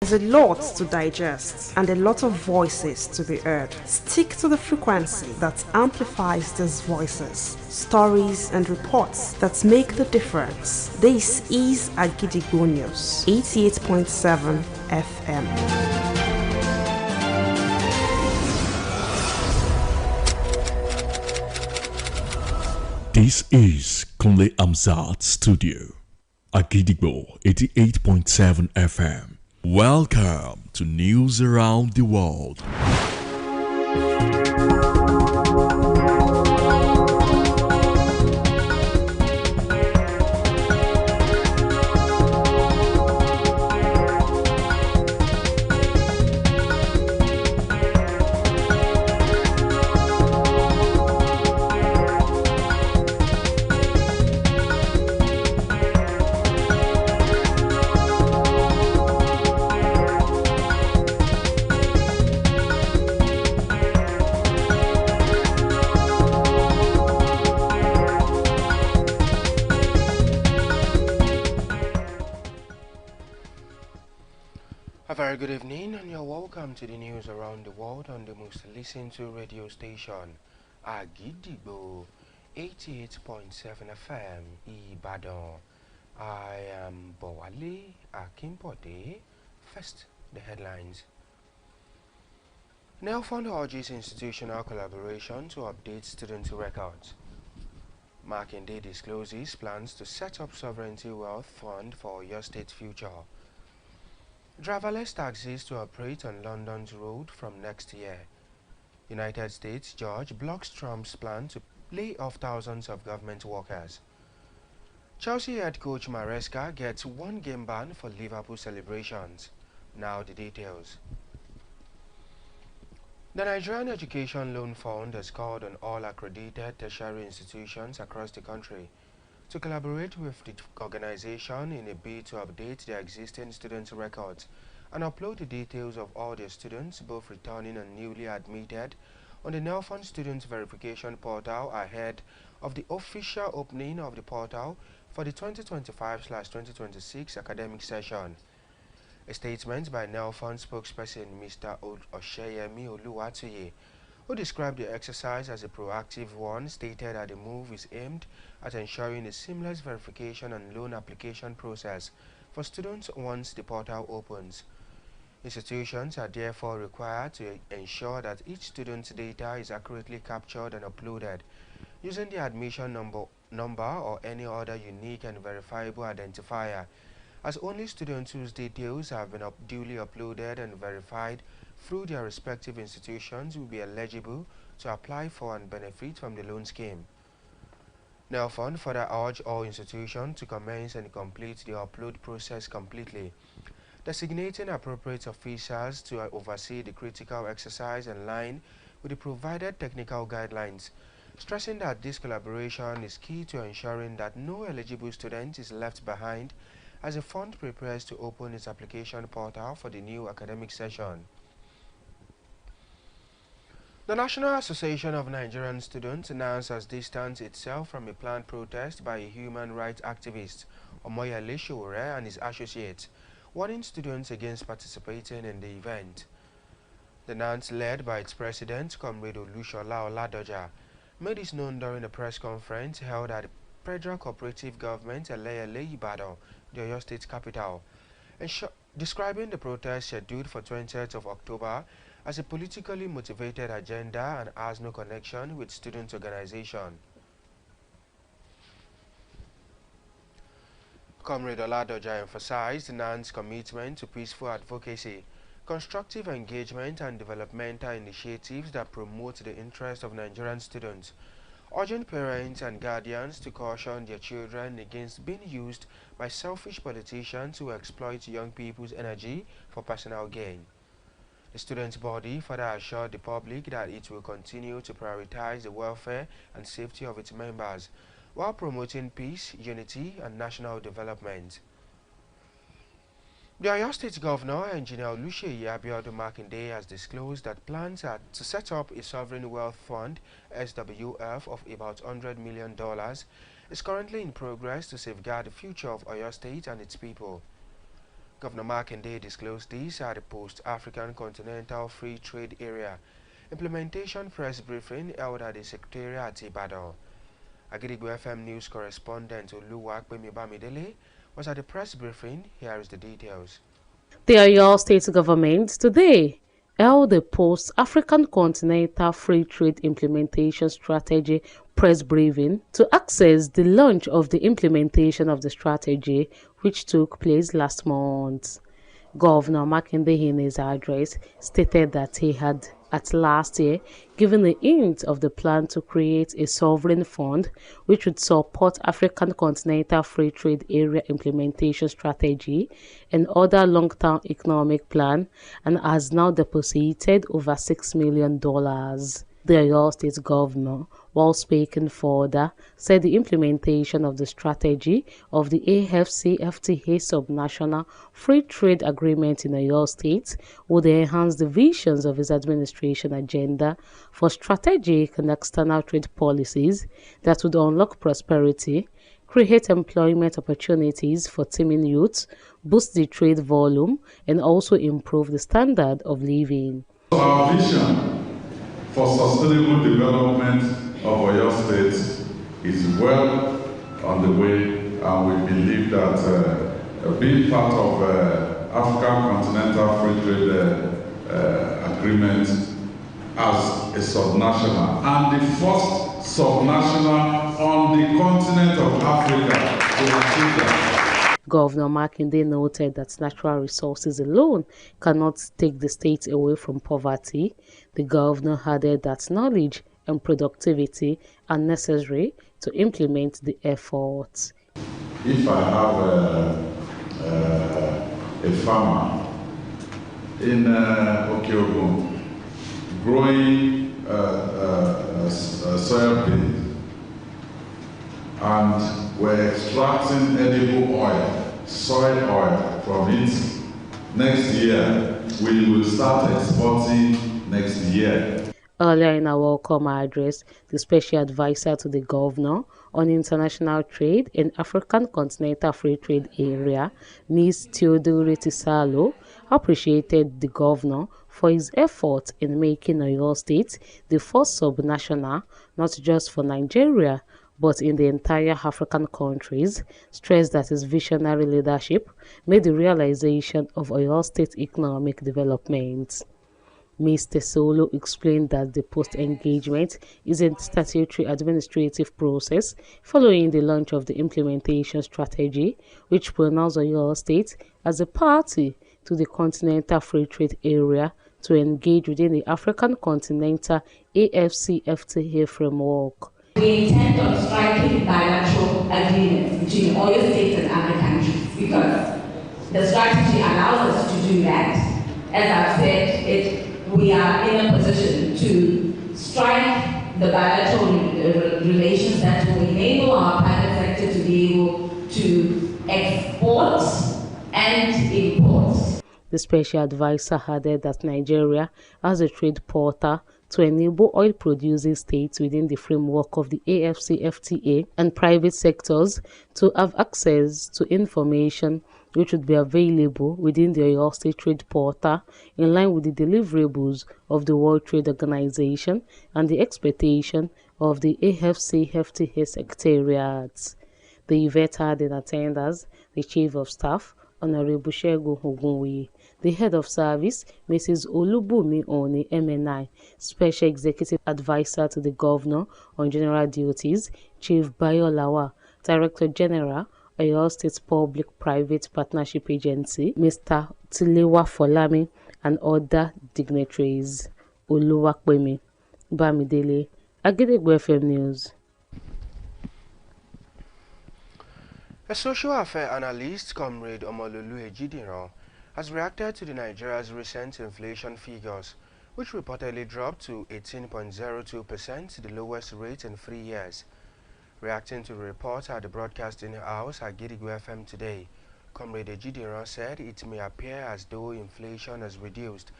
There's a lot to digest and a lot of voices to be heard. Stick to the frequency that amplifies these voices, stories and reports that make the difference. This is Agidigbo News, 88.7 FM. This is Kunle Amzat Studio, Agidigbo 88.7 FM. Welcome to News Around the World. A very good evening and you're welcome to the news around the world on the most listened to radio station, Agidigbo 88.7 FM, Ibadan. I am Bowale Akinbode. First, the headlines. Nelfund urges institutional collaboration to update student records. Makinde discloses plans to set up Sovereignty Wealth Fund for your state future. Driverless taxis to operate on London's road from next year. United States judge blocks Trump's plan to lay off thousands of government workers. Chelsea head coach Maresca gets one game ban for Liverpool celebrations. Now the details. The Nigerian Education Loan Fund has called on all accredited tertiary institutions across the country to collaborate with the organization in a bid to update their existing student records and upload the details of all their students, both returning and newly admitted, on the Nelfund Student Verification Portal ahead of the official opening of the portal for the 2025/2026 academic session. A statement by Nelfund spokesperson Mr. Osheyemi Oluwatoye, who described the exercise as a proactive one, stated that the move is aimed at ensuring a seamless verification and loan application process for students once the portal opens. Institutions are therefore required to ensure that each student's data is accurately captured and uploaded using the admission number or any other unique and verifiable identifier, as only students whose details have been duly uploaded and verified through their respective institutions will be eligible to apply for and benefit from the loan scheme. Nelfund further urged all institutions to commence and complete the upload process completely, designating appropriate officials to oversee the critical exercise in line with the provided technical guidelines, stressing that this collaboration is key to ensuring that no eligible student is left behind as the fund prepares to open its application portal for the new academic session. The National Association of Nigerian Students announced has distanced itself from a planned protest by a human rights activist, Omoyele Sowore, and his associates, warning students against participating in the event. The NANS, led by its president, Comrade Olushola Oladoja, made this known during a press conference held at the Federal Cooperative Government Eleyele Ibadan, the Oyo State capital, describing the protest scheduled for 20th of October as a politically motivated agenda and has no connection with student organization. Comrade Oladoja emphasized NAN's commitment to peaceful advocacy, constructive engagement and developmental initiatives that promote the interests of Nigerian students, urging parents and guardians to caution their children against being used by selfish politicians who exploit young people's energy for personal gain. The students' body further assured the public that it will continue to prioritize the welfare and safety of its members while promoting peace, unity, and national development. The Oyo State Governor, Engineer Oluseyi Abiodun Makinde, has disclosed that plans are to set up a Sovereign Wealth Fund (SWF) of about $100 million is currently in progress to safeguard the future of Oyo State and its people. Governor Akinbode disclosed this at the Post-African Continental Free Trade Area implementation press briefing held at the Secretariat at Ibadan. Agidigbo FM news correspondent Oluwapemi Bamidele was at the press briefing. Here is the details. The Oyo State government today held the Post-African Continental Free Trade Implementation Strategy press briefing to access the launch of the implementation of the strategy, which took place last month. Governor Akinbode, in his address, stated that he had at last year given a hint of the plan to create a sovereign fund which would support African Continental Free Trade Area implementation strategy and other long-term economic plan, and has now deposited over $6 million. The Oyo State Governor, while speaking further, said the implementation of the strategy of the AFCFTA subnational free trade agreement in Oyo State would enhance the visions of his administration agenda for strategic and external trade policies that would unlock prosperity, create employment opportunities for teeming youth, boost the trade volume, and also improve the standard of living. Our vision for sustainable development of Oyo State is well on the way, and we believe that being part of African Continental Free Trade Agreement as a subnational, and the first subnational on the continent of Africa to achieve that. Governor Akinbode noted that natural resources alone cannot take the state away from poverty. The governor added that knowledge and productivity are necessary to implement the efforts. If I have a farmer in Okiogun growing soybean, and we're extracting edible oil, soy oil from it, next year we will start exporting next year. Earlier in our welcome address, the Special Advisor to the Governor on International Trade in African Continental Free Trade Area, Ms. Theodore Tisalo, appreciated the Governor for his efforts in making Oyo State the first subnational, not just for Nigeria, but in the entire African countries, stressed that his visionary leadership made the realization of Oyo State economic development. Mr. Solo explained that the post-engagement is a statutory administrative process following the launch of the implementation strategy, which pronounced Oyo State as a party to the Continental Free Trade Area to engage within the African Continental AFCFTA framework. We intend on striking bilateral agreements between Oyo State and other countries because the strategy allows us to do that. As I've said, we are in a position to strike the bilateral relations that will enable our private sector to be able to export and import. The Special Advisor added that Nigeria has a trade portal to enable oil-producing states within the framework of the AFCFTA and private sectors to have access to information which would be available within the Oyo State Trade Portal in line with the deliverables of the World Trade Organization and the expectation of the AFCFTA Secretariat. The event had in attendance the Chief of Staff, Honorable Segun Ogunwuyi, the Head of Service, Mrs. Olubumi Oni MNI, Special Executive Advisor to the Governor on General Duties, Chief Bayo Lawa, Director General, Oyo State Public-Private Partnership Agency, Mr. Tilewa Folami, and other dignitaries. Oluwapemi Bamidele, Agidigbo FM News. A social affair analyst, Comrade Omololu Ejidiran, has reacted to Nigeria's recent inflation figures, which reportedly dropped to 18.02%, the lowest rate in 3 years. Reacting to the report at the broadcasting house at Agidigbo FM today, Comrade Ejidiran said it may appear as though inflation has reduced,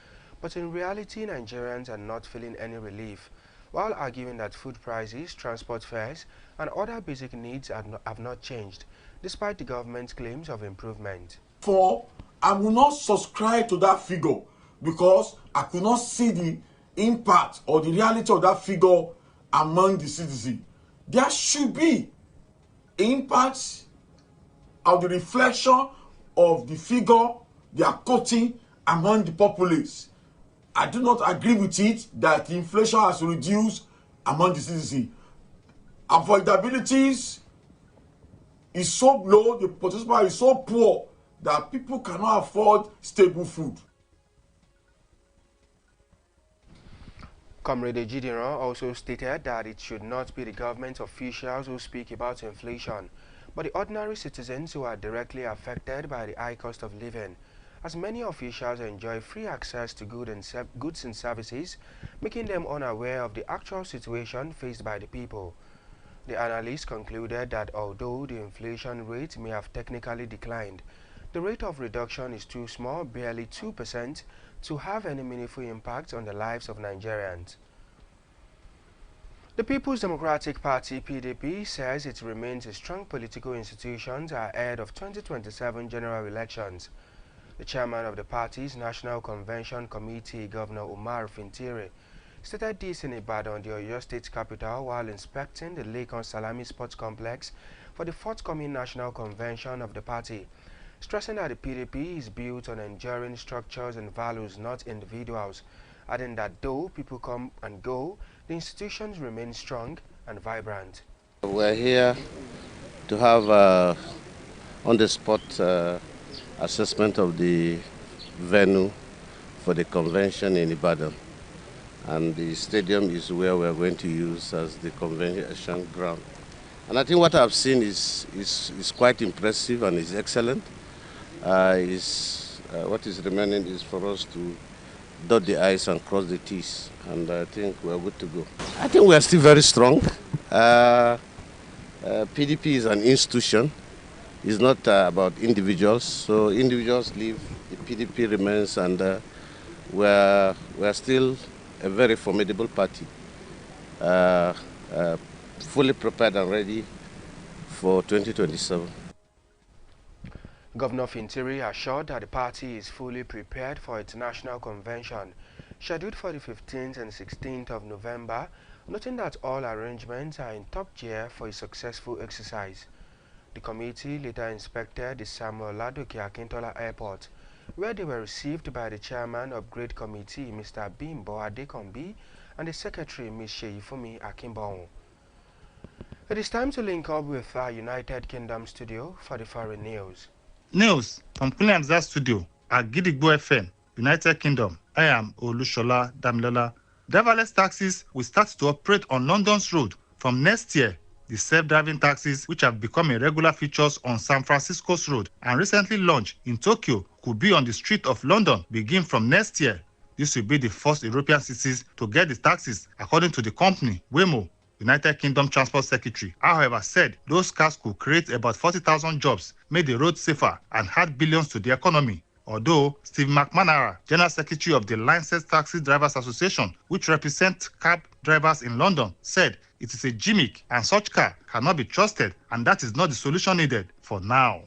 but in reality Nigerians are not feeling any relief, while arguing that food prices, transport fares, and other basic needs have not changed, despite the government's claims of improvement. For I will not subscribe to that figure because I could not see the impact or the reality of that figure among the citizens. There should be impact of the reflection of the figure they are quoting among the populace. I do not agree with it that inflation has reduced among the citizens. Affordability is so low, the participant is so poor that people cannot afford stable food. Comrade Ejidiro also stated that it should not be the government officials who speak about inflation, but the ordinary citizens who are directly affected by the high cost of living, as many officials enjoy free access to goods and services, making them unaware of the actual situation faced by the people. The analyst concluded that although the inflation rate may have technically declined, the rate of reduction is too small, barely 2%, to have any meaningful impact on the lives of Nigerians. The People's Democratic Party (PDP) says it remains a strong political institution ahead of 2027 general elections. The chairman of the party's National Convention Committee, Governor Umar Fintiri, stated this in Ibadan, the Oyo State capital, while inspecting the Lake Salami Sports Complex for the forthcoming National Convention of the party, stressing that the PDP is built on enduring structures and values, not individuals, adding that though people come and go, the institutions remain strong and vibrant. We're here to have on-the-spot assessment of the venue for the convention in Ibadan. And the stadium is where we're going to use as the convention ground. And I think what I've seen is quite impressive and is excellent. What is remaining is for us to dot the I's and cross the T's, and I think we're good to go. I think we're still very strong. PDP is an institution. It's not about individuals. So individuals leave, the PDP remains, and we're still a very formidable party, fully prepared and ready for 2027. Governor Fintiri assured that the party is fully prepared for its national convention, scheduled for the 15th and 16th of November, noting that all arrangements are in top gear for a successful exercise. The committee later inspected the Samuel Ladoke Akintola Airport, where they were received by the chairman of Grade Committee, Mr. Bowale Akinbode, and the secretary, Ms. Seifumi Akinbode. It is time to link up with our United Kingdom studio for the foreign news. News from Queen Hamzat Studio at Gidigbo FM, United Kingdom. I am Olushola Damilola. Driverless taxis will start to operate on London's road from next year. The self-driving taxis, which have become a regular feature on San Francisco's road and recently launched in Tokyo, could be on the street of London begin from next year. This will be the first European cities to get the taxis, according to the company Waymo. United Kingdom Transport Secretary, however, said those cars could create about 40,000 jobs, make the road safer, and add billions to the economy. Although Steve McManara, General Secretary of the Licensed Taxi Drivers Association, which represents cab drivers in London, said it is a gimmick and such car cannot be trusted, and that is not the solution needed for now.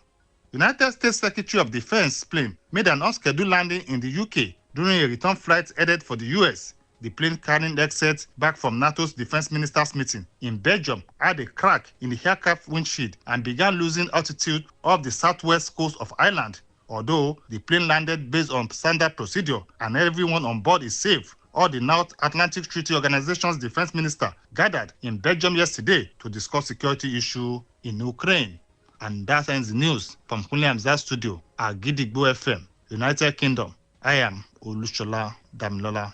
United States Secretary of Defense plane made an unscheduled landing in the UK during a return flight headed for the US. The plane carrying excerpts back from NATO's defense ministers meeting in Belgium had a crack in the aircraft windshield and began losing altitude off the southwest coast of Ireland. Although the plane landed based on standard procedure and everyone on board is safe, all the North Atlantic Treaty Organization's defense minister gathered in Belgium yesterday to discuss security issue in Ukraine. And that ends the news from Queen Hamzat Studio at Gidigbo FM, United Kingdom. I am Olushola Damilola.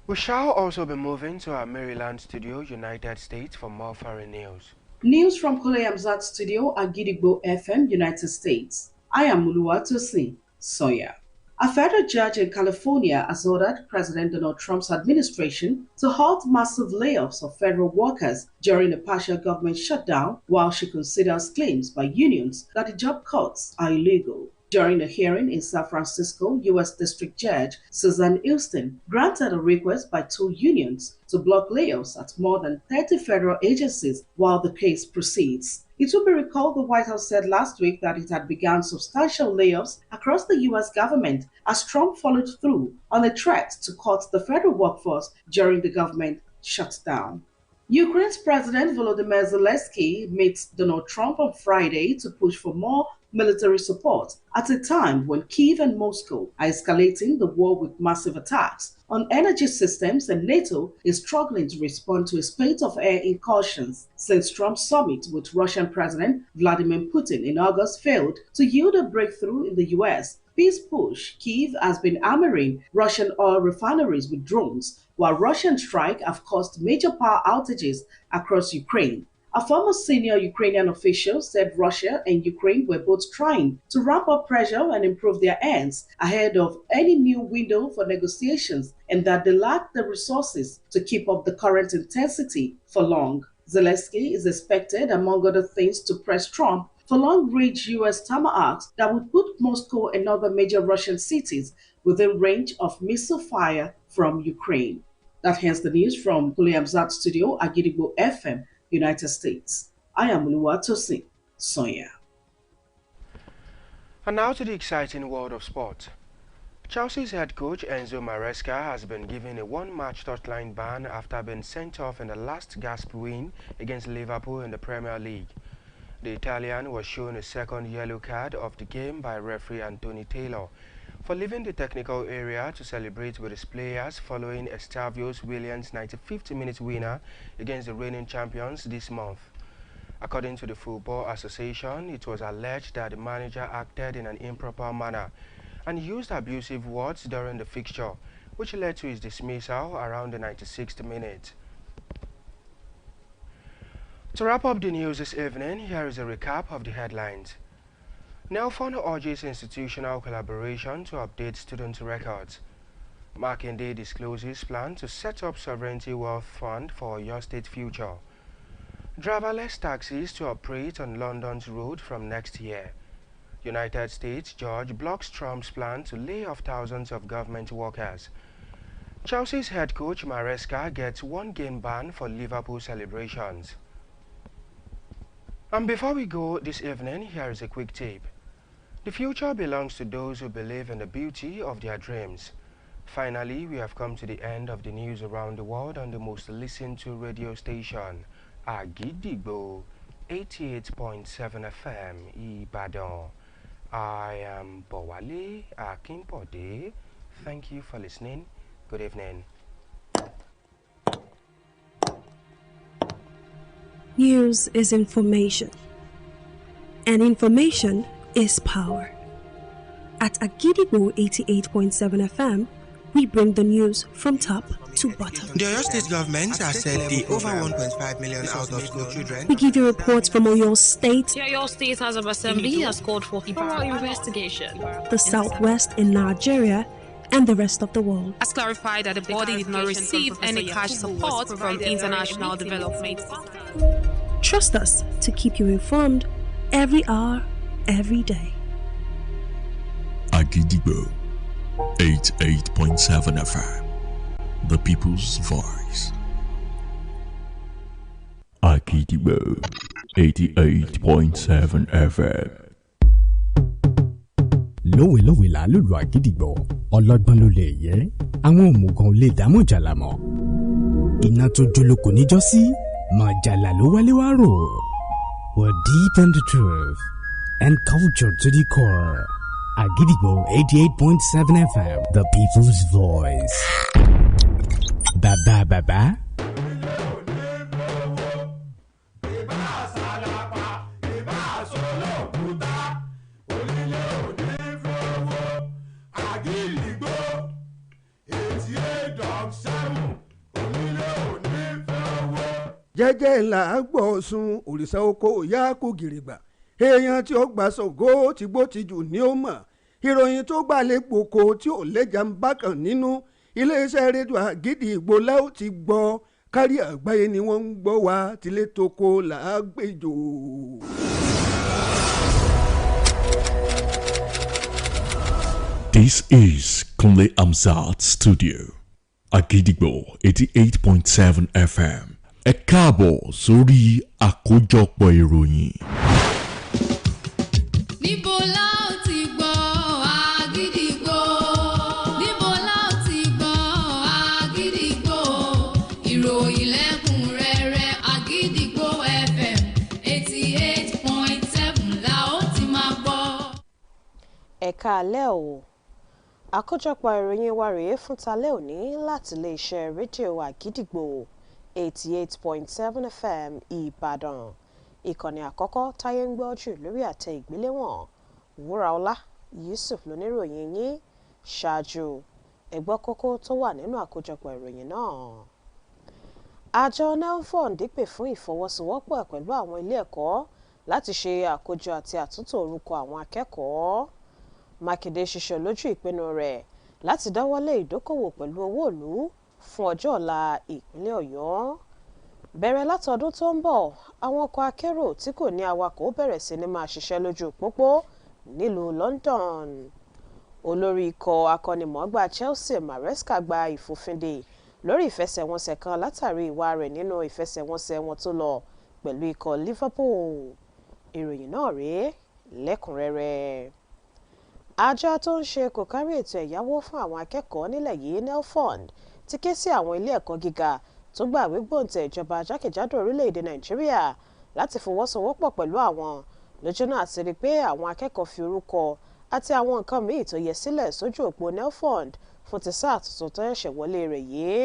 We shall also be moving to our Maryland studio, United States, for more foreign news. News from Kole Hamzat Studio at Gidigbo FM, United States. I am Muluwatosin Sawyer. A federal judge in California has ordered President Donald Trump's administration to halt massive layoffs of federal workers during a partial government shutdown while she considers claims by unions that the job cuts are illegal. During the hearing in San Francisco, U.S. District Judge Susan Houston granted a request by 2 unions to block layoffs at more than 30 federal agencies while the case proceeds. It will be recalled the White House said last week that it had begun substantial layoffs across the U.S. government as Trump followed through on a threat to cut the federal workforce during the government shutdown. Ukraine's President Volodymyr Zelensky meets Donald Trump on Friday to push for more military support at a time when Kyiv and Moscow are escalating the war with massive attacks on energy systems, and NATO is struggling to respond to a spate of air incursions since Trump's summit with Russian President Vladimir Putin in August failed to yield a breakthrough in the U.S. peace push. Kyiv has been hammering Russian oil refineries with drones, while Russian strikes have caused major power outages across Ukraine. A former senior Ukrainian official said Russia and Ukraine were both trying to ramp up pressure and improve their ends ahead of any new window for negotiations, and that they lack the resources to keep up the current intensity for long. Zelensky is expected, among other things, to press Trump for long-range U.S. tomahawks that would put Moscow and other major Russian cities within range of missile fire from Ukraine. That ends the news from Kule Amzat Studio, Agidigbo FM, United States. I am Oluwatosin Sonia. And now to the exciting world of sport. Chelsea's head coach Enzo Maresca has been given a 1-match touchline ban after being sent off in the last gasp win against Liverpool in the Premier League. The Italian was shown a second yellow card of the game by referee Anthony Taylor for leaving the technical area to celebrate with his players following Estavios Williams' 95th minute winner against the reigning champions this month. According to the Football Association, it was alleged that the manager acted in an improper manner and used abusive words during the fixture, which led to his dismissal around the 96th minute. To wrap up the news this evening, here is a recap of the headlines. Nelfon urges institutional collaboration to update student records. Makinde discloses plan to set up Sovereignty Wealth Fund for your state future. Driverless taxis to operate on London's road from next year. United States judge blocks Trump's plan to lay off thousands of government workers. Chelsea's head coach Maresca gets 1-game ban for Liverpool celebrations. And before we go this evening, here is a quick tip. The future belongs to those who believe in the beauty of their dreams. Finally, we have come to the end of the news around the world on the most listened to radio station, Agidigbo 88.7 FM, Ibadan. I am Bowale Akinbode. Thank you for listening. Good evening. News is information, and information is power. At Agidigbo 88.7 FM, we bring the news from top to bottom. The Oyo State government has said the over 1.5 million out-of-school children. We give you reports from Oyo State. The Oyo State House of Assembly has called for thorough investigation. The Southwest in Nigeria and the rest of the world. Has clarified that the body did not receive any cash support from international development. Trust us to keep you informed every hour, every day. Agidigbo 88.7 FM, the people's voice. Agidigbo 88.7 FM. Lówelówe la lùlù Agidigbo, ọlọ́gbọ́n ló lè yẹ, àwọn òmùgọ̀ ò lè dámọ̀ jàlámọ̀. Iná tó dúró kò níjọ́ sí, máa jàlá ló wálé wá rò. We're deep in the truth and culture to the core. Agidigbo 88.7 FM, the people's voice. Baba. jẹ́jẹ́ ńlá gbọ̀ọ̀sùn òrìṣà oko ìyá kò gìrìgbà èèyàn tí ó gbà Ṣàngó tí gbó ti jù ní ó mọ̀ ìròyìn tó gbà lè gbòkó tí ò lẹ́jà ń bákan nínú iléeṣẹ́ rédíò Àgídìgbò láò ti gbọ́ kárí àgbáyé ni wọ́n ń gbọ́ wá tilé toko làágbèjò. This is Kunle Amzat Studio, Agidigbo 88.7 FM. Ẹ káàbọ̀ sórí àkójọpọ̀ ìròyìn. Níbo la ó ti gbọ́ Agidigbo? Níbo la ó ti gbọ́ Agidigbo? Ìròyìn lẹ́kùnrẹ́rẹ́ Agidigbo FM 88.7 la ó ti máa gbọ́. Ẹ káalẹ́ o. Àkójọpọ̀ ìròyìn wa rèé fún talẹ́ òní láti iléeṣẹ́ rédíò Àgídìgbò 88.7 FM Ìbàdàn. Ìkànnì àkọ́kọ́ táyé ń gbọ́ jù lórí àtẹ ìgbéléwọ̀n. Wúraọlá Yusuf lóníròyìn yín. Ṣáájú ẹgbọ́ kókó tó wà nínú àkójọpọ̀ ìròyìn náà. Àjọ Nelfond pè fún ìfọwọ́sowọ́pọ̀ pẹ̀lú àwọn ilé ẹ̀kọ́ láti ṣe àkójọ àti àtúntò orúkọ àwọn akẹ́kọ̀ọ́. Mákindé ṣiṣẹ́ lójú ìpinnu rẹ̀ láti dáwọ́lé ìdókòwò pẹ̀lú owó ìlú fún ọjọ́ ọ̀la ìpínlẹ̀ Ọ̀yọ́. Bẹ̀rẹ̀ látọdún tó ń bọ̀, àwọn ọkọ̀ akérò tí kò ní awakọ̀ bẹ̀rẹ̀ sí ní máa ṣiṣẹ́ lójú pópó nílùú London. Olórí ikọ̀ akọ́nimọ̀ọ́gbá Chelsea Maresca gba ìfòfindè lórí ìfẹsẹ̀wọnsẹ̀ kan látàrí ìwà rẹ̀ nínú ìfẹsẹ̀wọnsẹ̀ wọn tó lọ pẹ̀lú ikọ̀ Liverpool. Ìròyìn náà rèé lẹ́kùnrẹ́rẹ́. Àjọ tó ń ṣe kò kárí ètò ẹ̀yáwó fún àwọn akẹ́kọ̀ọ́ nílẹ̀ yìí Nelfond ti ké sí àwọn ilé ẹ̀kọ́ gíga tó gbàwé gbòǹtẹ̀ ìjọba jákèjádò orílẹ̀-èdè Nàìjíríà láti fọwọ́sowọ́pọ̀ pẹ̀lú àwọn lójúnà àti rí pé àwọn akẹ́kọ̀ọ́ fi orúkọ àti àwọn nǹkan míì tó yẹ sílẹ̀ sójú òpó Nelfond fún ti sáà tuntun tó ṣẹ̀ṣẹ̀ wọlé rẹ̀ yìí.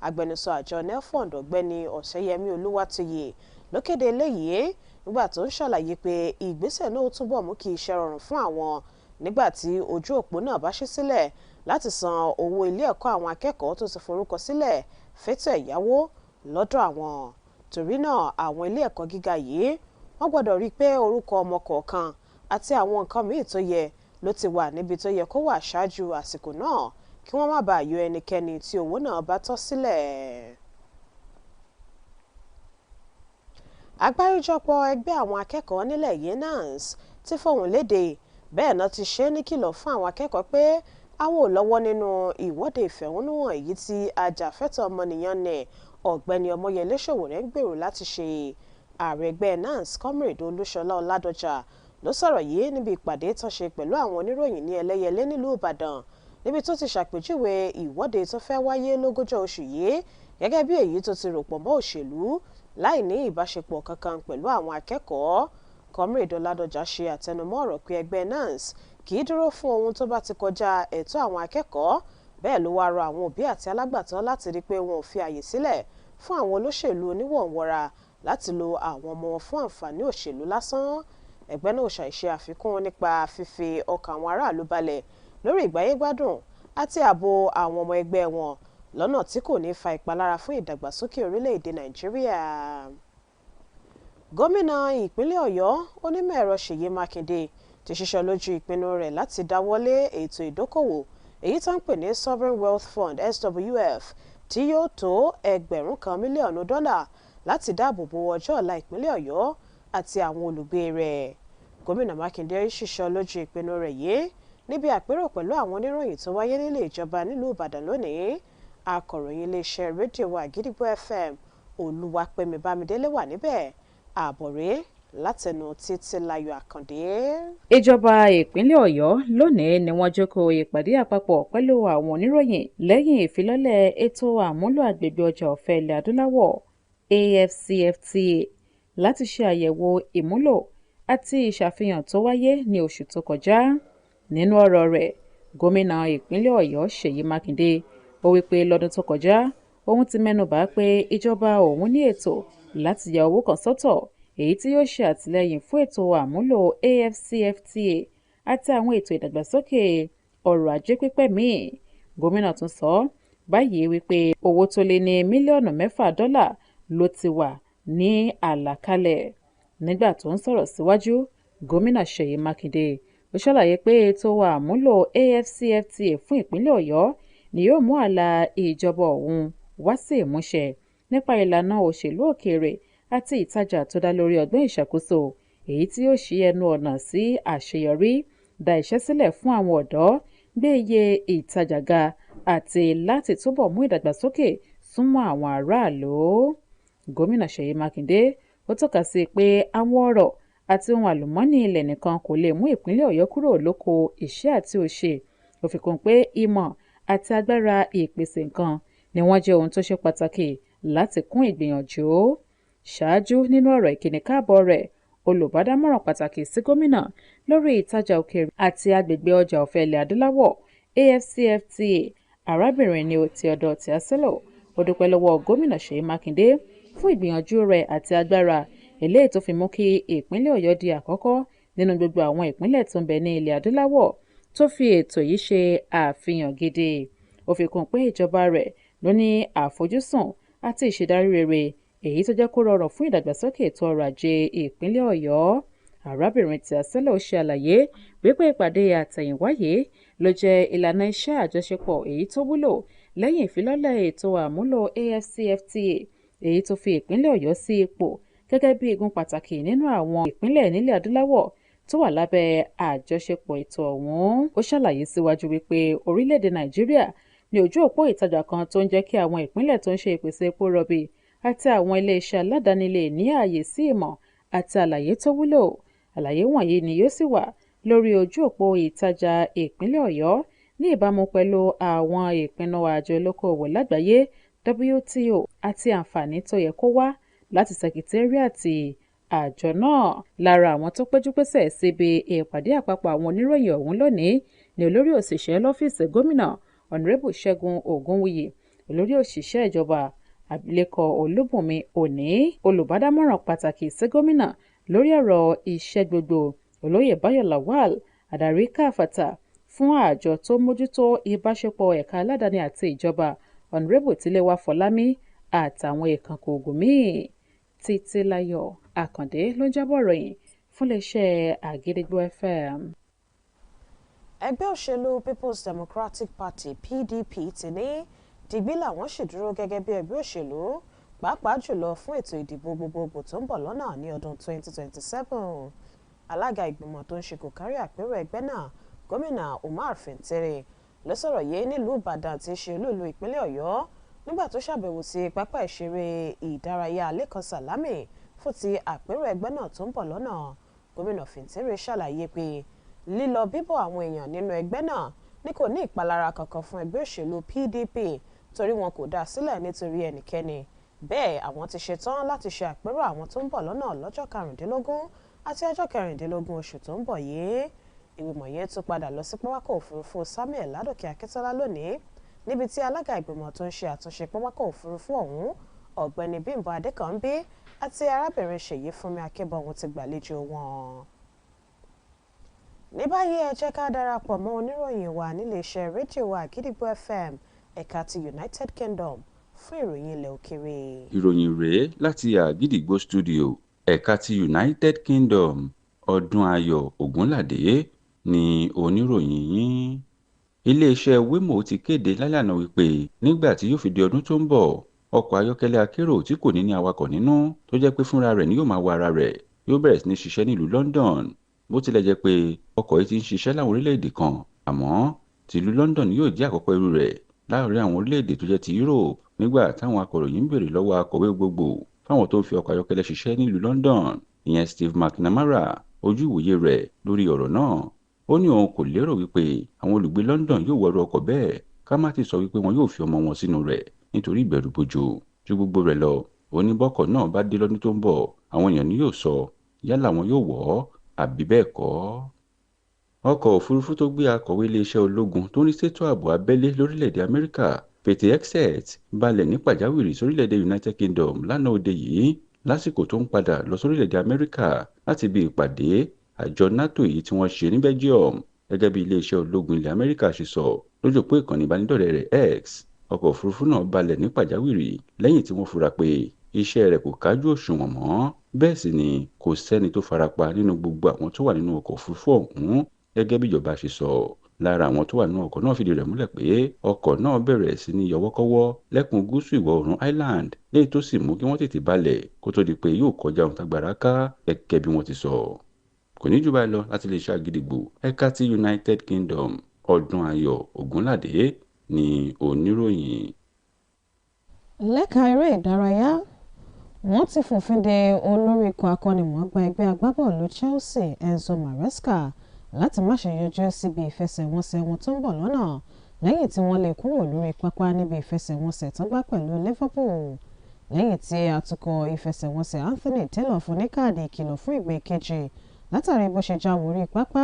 Agbẹnusọ àjọ Nelfond Ọ̀gbẹ́ni Ọ̀sẹ́yẹmí Olúwatóyè ló kéde eléyìí nígbà tó ń ṣàlàyé pé ìgbésẹ̀ náà túbọ̀ mú kí iṣẹ́ rọrùn fún àwọn nígbà tí ojú òpó náà bá ṣí sílẹ̀ láti san owó ilé ẹ̀kọ́ àwọn akẹ́kọ̀ọ́ tó ti forúkọ sílẹ̀ fétò ẹ̀yáwó lọ́dọ̀ àwọn. Torí náà àwọn ilé ẹ̀kọ́ gíga yìí wọ́n gbọ́dọ̀ rí i pé orúkọ ọmọ kọ̀ọ̀kan àti àwọn nǹkan míì tó yẹ ló ti wà níbi tó yẹ kó wà ṣáájú àsìkò náà kí wọ́n má bàa yọ ẹnikẹ́ni tí owó náà bá tọ́ sílẹ̀. Àgbáríjọpọ̀ ẹgbẹ́ àwọn akẹ́kọ̀ọ́ nílẹ̀ yìí NANS ti fohùn léde bẹ́ẹ̀ náà ti ṣe é ní kìlọ̀ fún àwọn akẹ́kọ̀ọ́ pé àwọn ò lọ́wọ́ nínú ìwọ́de ìfẹ̀hónúhàn èyí tí ajàfẹ́tọ̀ọ́ ọmọnìyàn ní ọ̀gbẹ́ni Ọmọyẹlé Sowore ń gbèrò láti ṣe. Ààrẹ ẹgbẹ́ NANS Comrade Olúṣọlá Ọládọjà ló sọ̀rọ̀ yìí níbi ìpàdé tó ṣe pẹ̀lú àwọn oníròyìn ní Ẹlẹ́yẹlé nílùú Ìbàdàn níbi tó ti ṣàpèjúwe ìwọ́de tó fẹ́ wáyé lógúnjọ́ oṣù yìí gẹ́gẹ́ bí èyí tó ti rò pọ̀ mọ́ òṣèlú láì ní ìbáṣepọ̀ kankan pẹ̀lú àwọn akẹ́kọ̀ọ́. Comrade Ọládọjà ṣe àtẹnumọ́ ọ̀rọ̀ pé ẹgbẹ́ NANS kì í dúró fún ohun tó bá ti kọjá ẹ̀tọ́ àwọn akẹ́kọ̀ọ́. Bẹ́ẹ̀ ló wá rọ àwọn òbí àti alágbàtọ́ láti rí pé wọn ò fi àyè sílẹ̀ fún àwọn olóṣèlú oníwọ̀nwọ̀ra láti lo àwọn ọmọ wọn fún àǹfààní òṣèlú lásán. Ẹgbẹ́ náà ṣàìṣe àfikún nípa fífi ọkàn àwọn aráàlú balẹ̀ lórí ìgbáyégbádùn àti ààbò àwọn ọmọ ẹgbẹ́ wọn lọ́nà tí kò ní fa ìpalára fún ìdàgbàsókè orílẹ̀-èdè Nàìjíríà. Gómìnà ìpínlẹ̀ Ọ̀yọ́ Onímọ̀-ẹ̀rọ Ṣèyí Mákindé ti ṣiṣẹ́ lójú ìpinnu rẹ̀ láti dáwọ́lé ètò ìdókòwò èyí tó ń pè ní Sovereign Wealth Fund SWF tí yóò tó $1,000 mílíọ̀nù láti dáàbò bo ọjọ́ ọ̀la ìpínlẹ̀ Ọ̀yọ́ àti àwọn olùgbé rẹ̀. Gómìnà Mákindé ṣiṣẹ́ lójú ìpinnu rẹ̀ yìí níbi àpérò pẹ̀lú àwọn oníròyìn tó wáyé nílé ìjọba nílùú Ìbàdàn lónìí. Akọ̀ròyìn iléeṣẹ́ rédíò Àgídìgbò FM Olúwapẹ̀mí Bámidélé wà níbẹ̀. Àbọ̀rẹ́ látẹnu Títílayọ̀ Àkàndé. Ìjọba ìpínlẹ̀ Ọ̀yọ́ lónìí ni wọ́n jókòó ìpàdé àpapọ̀ pẹ̀lú àwọn oníròyìn lẹ́yìn ìfilọ́lẹ̀ ètò àmúlò àgbègbè ọjà ọ̀fẹ́ ilẹ̀ adúláwọ̀ AFCFTA láti ṣe àyẹ̀wò ìmúlò àti ìṣàfihàn tó wáyé ní oṣù tó kọjá. Nínú ọ̀rọ̀ rẹ̀, gómìnà ìpínlẹ̀ Ọ̀yọ́ Ṣèyí Mákindé ó wí pé lọ́dún tó kọjá òun ti mẹ́nubà pé ìjọba òun ní ètò láti ya owó kan sọ́tọ̀ èyí tí yóò ṣe àtìlẹ́yìn fún ètò àmúlò AFCFTA àti àwọn ètò ìdàgbàsókè ọrọ̀ ajé pípẹ́ míì. Gómìnà tún sọ báyìí wípé owó tó lé ní mílíọ̀nù $6 ló ti wà ní àlàkalẹ̀. Nígbà tó ń sọ̀rọ̀ síwájú, gómìnà Ṣèyí Mákindé ó ṣàlàyé pé ètò àmúlò AFCFTA fún ìpínlẹ̀ Ọ̀yọ́ ni yóò mú àlà ìjọba òun wá sí ìmúṣẹ nípa ìlànà òṣèlú òkèèrè àti ìtajà tó dá lórí ọgbọ́n ìṣàkóso èyí tí yóò ṣí ẹnu ọ̀nà sí àṣeyọrí, dá iṣẹ́ sílẹ̀ fún àwọn ọ̀dọ́, gbé iye ìtajà ga àti láti túbọ̀ mú ìdàgbàsókè súnmọ́ àwọn aráàlú. Gómìnà Ṣèyí Mákindé ó tọ́ka sí pé àwọn ọrọ̀ àti ohun àlùmọ́ọ́nì ilẹ̀ nìkan kò lè mú ìpínlẹ̀ Ọ̀yọ́ kúrò lóko ìṣẹ́ àti òṣì. Ó fi kún pé ìmọ̀ àti agbára ìpèsè nǹkan ni wọ́n jẹ́ ohun tó ṣe pàtàkì láti kún ìgbìyànjú. Ṣáájú nínú ọ̀rọ̀ ìkíni káàbọ̀ rẹ̀, olùbádámọ̀ràn pàtàkì sí gómìnà lórí ìtajà òkèèrè àti agbègbè ọjà ọ̀fẹ́ ilẹ̀ adúláwọ̀ AFCFTA arábìnrin ní Theodore Tiaselo ó dúpẹ́ lọ́wọ́ gómìnà Ṣèyí Mákindé fún ìgbìyànjú rẹ̀ àti agbára eléyìí tó fi mú kí ìpínlẹ̀ Ọ̀yọ́ di àkọ́kọ́ nínú gbogbo àwọn ìpínlẹ̀ tó ń bẹ ní ilẹ̀ adúláwọ̀ tó fi ètò yìí ṣe àfihàn gidi. Ó fi kún pé ìjọba rẹ̀ ló ní àfojúsùn àti ìṣèdarí rere èyí tó jẹ́ kó rọrùn fún ìdàgbàsókè ètò ọrọ̀ ajé ìpínlẹ̀ Ọ̀yọ́. Arábìnrin Tiaselo ṣe àlàyé wípé ìpàdé àtẹ̀yìnwáyé ló jẹ́ ìlànà iṣẹ́ àjọṣepọ̀ èyí tó wúlò lẹ́yìn ìfilọ́lẹ̀ ètò àmúlò AFCFTA èyí tó fi ìpínlẹ̀ Ọ̀yọ́ sí ipò gẹ́gẹ́ bí igun pàtàkì nínú àwọn ìpínlẹ̀ nílẹ̀ adúláwọ̀ tó wà lábẹ́ àjọṣepọ̀ ètò ọ̀hún. Ó ṣàlàyé síwájú wípé orílẹ̀-èdè Nàìjíríà ní ojú òpó ìtajà kan tó ń jẹ́ kí àwọn ìpínlẹ̀ tó ń ṣe ìpèsè epo rọ̀bì àti àwọn ilé-iṣẹ́ aládàáni lè ní ààyè sí ìmọ̀ àti àlàyé tó wúlò. Àlàyé wọ̀nyí ni yóò sì wà lórí ojú òpó ìtajà ìpínlẹ̀ Ọ̀yọ́ ní ìbámu pẹ̀lú àwọn ìpinnu àjọ olókoòwò lágbàáyé WTO àti àǹfààní tó yẹ kó wá láti sẹkítẹ́ríàtì àjọ náà. Lára àwọn tó péjú pésẹ̀ síbi ìpàdé àpapọ̀ àwọn oníròyìn ọ̀hún lónìí ni olórí òṣìṣẹ́ lọ́fíìsì gómìnà Honorable Ṣẹ́gun Ògúnwùyí, olórí òṣìṣẹ́ ìjọba Abilékọ Olúbùnmi Òní, olùbádámọ̀ràn pàtàkì sí gómìnà lórí ọ̀rọ̀ iṣẹ́ gbogbo Olóyè Báyọ̀ Lawal, adarí káfàtà fún àjọ tó mójútó ìbáṣepọ̀ ẹ̀ka aládàáni àti ìjọba Honorable Tíléwá Fọlámi àtàwọn ìkànkò ògùn míì. Títílayọ̀ Àkàndé ló ń jábọ̀ ròyìn fún iléeṣẹ́ Àgídìgbò FM. Ẹgbẹ́ òṣèlú People's Democratic Party PDP ti ní dìgbì làwọn sì dúró gẹ́gẹ́ bí ẹgbẹ́ òṣèlú pàápàá jùlọ fún ètò ìdìbò gbogbogbò tó ń bọ̀ lọ́nà ní ọdún 2027. Alága ìgbìmọ̀ tó ń ṣe kò kárí àpérò ẹgbẹ́ náà gómìnà Umar Fintiri ló sọ̀rọ̀ yìí nílùú Ìbàdàn tí í ṣe olú ìlú ìpínlẹ̀ Ọ̀yọ́ nígbà tó ṣàbẹ̀wò sí pápá ìṣeré ìdárayá Lẹ́kan Sàlámì fún ti àpérò ẹgbẹ́ náà tó ń bọ̀ lọ́nà. Gómìnà Fintiri ṣàlàyé pé lílọ bíbọ̀ àwọn èèyàn nínú ẹgbẹ́ náà ní kò ní ìpalára kankan fún ẹgbẹ́ òṣèlú PDP torí wọn kò dá sílẹ̀ nítorí ẹnikẹ́ni. Bẹ́ẹ̀ àwọn ti ṣetán láti ṣe àpérò àwọn tó ń bọ̀ lọ́nà lọ́jọ́ 15 àti ọjọ́ 16 oṣù tó ń bọ̀ yìí. Ìgbìmọ̀ yẹn tún padà lọ sí pápákọ̀ òfurufú Samuel Ládòkè Akíntọ́lá lónìí níbi tí alága ìgbìmọ̀ tó ń ṣe àtúnṣe pápákọ̀ òfurufú ọ̀hún ọ̀gbẹ́ni Bímbọ́ Adékànbí àti arábìnrin Ṣèyí Fúnmi Akínbọ̀hún ti gbàlejò wọn. Ní báyìí ẹ jẹ́ ká darapọ̀ mọ́ oníròyìn wa níléeṣẹ́ rédíò Àgídìgbò FM ẹ̀ka ti United Kingdom fún ìròyìn ilẹ̀ òkèèrè. Ìròyìn rèé láti Àgídìgbò studio ẹ̀ka ti United Kingdom. Ọdúnayọ̀ Ògúnládé ni oníròyìn yín. Iléeṣẹ́ Wemo ti kéde lálànà wípé nígbà tí yóò fi di ọdún tó ń bọ̀, ọkọ̀ ayọ́kẹ́lẹ́ akérò tí kò ní ní awakọ̀ nínú tó jẹ́ pé fúnra rẹ̀ ni yóò máa wa ara rẹ̀ yóò bẹ̀rẹ̀ sí ní ṣiṣẹ́ nílùú London. Bó tilẹ̀ jẹ́ pé ọkọ̀ yìí ti ń ṣiṣẹ́ láwọn orílẹ̀-èdè kan, àmọ́ tìlú London yóò jẹ́ àkọ́kọ́ irú rẹ̀ láàárín àwọn orílẹ̀-èdè tó jẹ́ ti Europe. Nígbà táwọn akọ̀ròyìn ń béèrè lọ́wọ́ akọ̀wé gbogbo fáwọn tó ń fi ọkọ̀ ayọ́kẹ́lẹ́ ṣiṣẹ́ nílùú London, ìyẹn Steve McNamara, ojú ìwòye rẹ̀ lórí ọ̀rọ̀ náà, ó ní òun kò lérò wípé àwọn olùgbé London yóò wọrú ọkọ̀ bẹ́ẹ̀ ká má ti sọ wípé wọn yóò fi ọmọ wọn sínú rẹ̀ nítorí ìbẹ̀rù bojo. Ju gbogbo rẹ̀ lọ, oníbọ́kọ̀ náà bá dé lọ́dún tó ń bọ̀, àwọn èèyàn ni yóò sọ yálà wọn yóò wọ̀ ọ́ àbí bẹ́ẹ̀ kọ́. Ọkọ̀ òfurufú tó gbé akọ̀wé iléeṣẹ́ ológun tó ń rí ṣètò ààbò abẹ́lé lórílẹ̀‐èdè Amẹ́ríkà Pete Hegseth balẹ̀ ní pàjáwìrì sórílẹ̀‐èdè United Kingdom lánàá òde yìí lásìkò tó ń padà lọ sórílẹ̀‐èdè Amẹ́ríkà láti bí ìpàdé àjọ NATO yìí tí wọ́n ṣe ní Belgium. Gẹ́gẹ́ bí iléeṣẹ́ ológun ilẹ̀ Amẹ́ríkà ṣe sọ lójú òpó ìkànnì ìbánidọ́rẹ̀ẹ́ rẹ̀ X, ọkọ̀ òfurufú náà balẹ̀ ní pàjáwìrì lẹ́yìn tí wọ́n fura pé iṣẹ́ rẹ̀ kò kájú òṣùwọ̀n mọ́. Bẹ́ẹ̀ sì ni kò sẹ́ni tó farapa nínú gbogbo àwọn tó wà nínú ọkọ̀ òfurufú ọ̀hún. Gẹ́gẹ́ bí ìjọba ṣe sọ, lára àwọn tó wà nínú ọkọ̀ náà fìdí rẹ̀ múlẹ̀ pé ọkọ̀ náà bẹ̀rẹ̀ sí ní yọwọ́kọ́wọ́ lẹ́kùn gúúsù ìwọ̀ oòrùn Ireland, léyìí tó sì mú kí wọ́n tètè balẹ̀ kó tó di pé yóò kọjá ohun tágbára ká gẹ́gẹ́ bí wọ́n ti sọ. Kò ní jù báyìí lọ láti lè ṣe Àgídìgbò ẹ̀ka ti United Kingdom. Ọdúnayọ̀ Ògúnládé ni oníròyìn. Lẹ́ka eré ìdárayá, wọ́n ti fòfin de olórí ikọ̀ akọ́nimọ̀ọ́gbá ẹgbẹ́ agbábọ́ọ̀lù Chelsea Enzo Maresca láti má ṣe yọjú síbi ìfẹsẹ̀wọnsẹ̀ wọn tó ń bọ̀ lọ́nà lẹ́yìn tí wọ́n lè kúrò lórí pápá níbi ìfẹsẹ̀wọnsẹ̀ tó gbá pẹ̀lú Liverpool lẹ́yìn tí atukọ̀ ìfẹsẹ̀wọnsẹ̀ Anthony Taylor fún ní káàdì ìkìlọ̀ fún ìgbà kejì látàrí bó ṣe jáwé orí pápá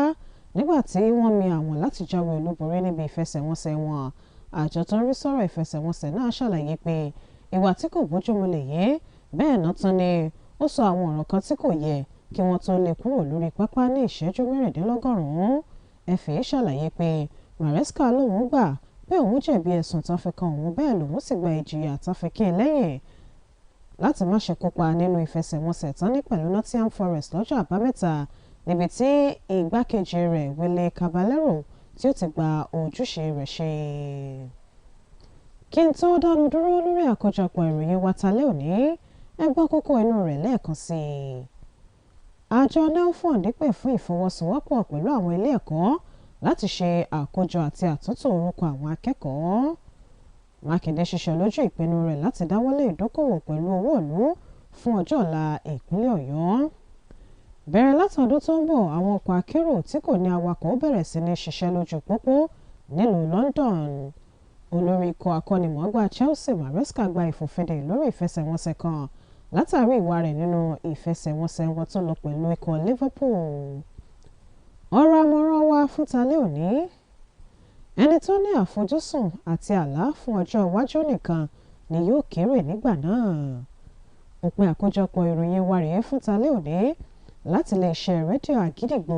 nígbà tí wọ́n mi àwọn láti jáwé olúborí níbi ìfẹsẹ̀wọnsẹ̀ wọn. Àjọ tó ń rí sọ̀rọ̀ ìfẹsẹ̀wọnsẹ̀ náà ṣàlàyé pé ìwà tí kò bójúmu lè yé bẹ́ẹ̀ náà tún ni ó sọ àwọn ọ̀rọ̀ kan tí kò yẹ kí wọ́n tó lè kúrò lórí pápá ní ìṣẹ́jú mẹ́rìndínlọ́gọ́rùn-ún. FA ṣàlàyé pé Maresca lòun gbà pé òun jẹ̀bi ẹ̀sùn tó fi kan òun bẹ́ẹ̀ lòun sì gba ìjìyà tó fi kí i lẹ́yìn láti má ṣe kópa nínú ìfẹsẹ̀wọnsẹ̀ tán ní pẹ̀lú Nottingham Forest lọ́jọ́ àbámẹ́ta níbi tí igbákejì rẹ̀ Willy Caballero tí ó ti gba ojúṣe rẹ̀ ṣe. Kí n tó dánu dúró lórí àkójọpọ̀ ìròyìn wa talẹ́ òní, ẹ gbọ́ kókó inú rẹ̀ lẹ́ẹ̀kan sí i. Àjọ nelfund pè fún ìfọwọ́sowọ́pọ̀ pẹ̀lú àwọn ilé ẹ̀kọ́ láti ṣe àkójọ àti àtúntò orúkọ àwọn akẹ́kọ̀ọ́. Mákindé ṣiṣẹ́ lójú ìpinnu rẹ̀ láti dáwọ́lé ìdókòwò pẹ̀lú owó ìlú fún ọjọ́ ọ̀la ìpínlẹ̀ Ọ̀yọ́. Bẹ̀rẹ̀ látọdún tó ń bọ̀, àwọn ọkọ̀ akérò tí kò ní awakọ̀ ó bẹ̀rẹ̀ sí ní ṣiṣẹ́ lójú pópó nílùú London. Olórí ikọ̀ akọ́nimọ̀ọ́gbá Chelsea Maresca gba ìfòfindè lórí ìfẹsẹ̀wọnsẹ̀ kan látàrí ìwà rẹ̀ nínú ìfẹsẹ̀wọnsẹ̀ wọn tó lọ pẹ̀lú ikọ̀ Liverpool. Ọ̀rọ̀ àmọ̀ràn wa fún talẹ́ òní: ẹni tó ní àfojúsùn àti àlá fún ọjọ́ iwájú nìkan ni yóò kéré nígbà náà. Òpin àkójọpọ̀ ìròyìn wa rèé fún talẹ́ òní láti lè ṣe rédíò Àgídìgbò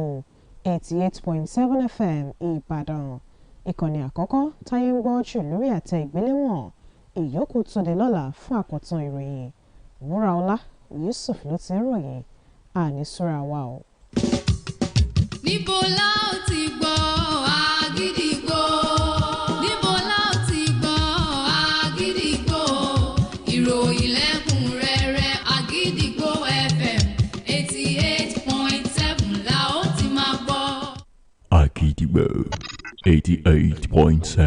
88.7 FM Ìbàdàn, ìkànnì àkọ́kọ́ táyé ń gbọ́ jù lórí àtẹ ìgbéléwọ̀n. Ìyókù tún di lọ́la fún àkọ́tún ìròyìn. Wúraọlá Yusuf ló ti ń ròyìn. Àní súra wa o. Níbo la ó ti gbọ́ Àgídìgbò? Níbo la ó ti gbọ́ Àgídìgbò? Ìròyìn lẹ́kùnrẹ́rẹ́ Àgídìgbò FM 88.7 la ó ti máa gbọ́. Àgídìgbò 88.7.